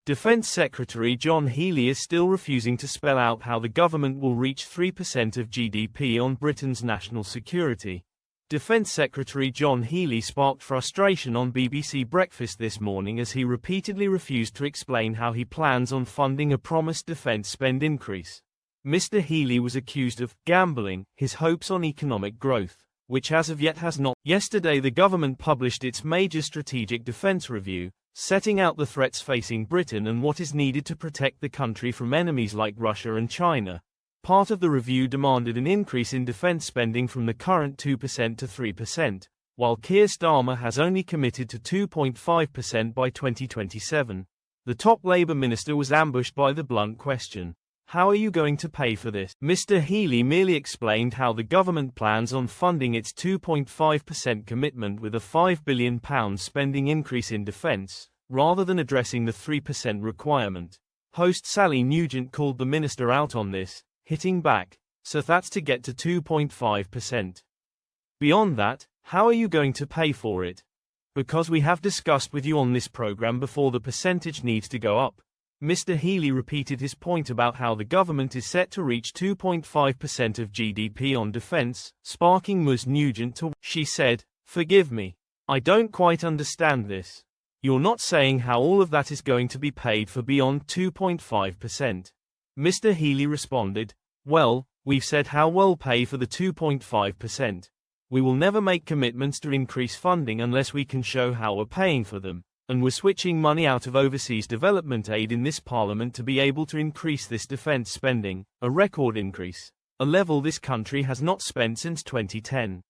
Defense Secretary John Healey is still refusing to spell out how the government will reach 3% of GDP on Britain's national security. Defense Secretary John Healey sparked frustration on BBC Breakfast this morning as he repeatedly refused to explain how he plans on funding a promised defense spend increase. Mr. Healey was accused of gambling his hopes on economic growth, which as of yet has not. Yesterday the government published its major strategic defense review, setting out the threats facing Britain and what is needed to protect the country from enemies like Russia and China. Part of the review demanded an increase in defense spending from the current 2% to 3%, while Keir Starmer has only committed to 2.5% by 2027. The top Labour minister was ambushed by the blunt question, "How are you going to pay for this?" Mr. Healey merely explained how the government plans on funding its 2.5% commitment with a £5 billion spending increase in defence, rather than addressing the 3% requirement. Host Sally Nugent called the minister out on this, hitting back, "So that's to get to 2.5%. Beyond that, how are you going to pay for it? Because we have discussed with you on this programme before, the percentage needs to go up." Mr. Healey repeated his point about how the government is set to reach 2.5% of GDP on defence, sparking Ms. Nugent to, she said, "Forgive me. I don't quite understand this. You're not saying how all of that is going to be paid for beyond 2.5%. Mr. Healey responded, "Well, we've said how we'll pay for the 2.5%. We will never make commitments to increase funding unless we can show how we're paying for them. And we're switching money out of overseas development aid in this parliament to be able to increase this defense spending, a record increase, a level this country has not spent since 2010.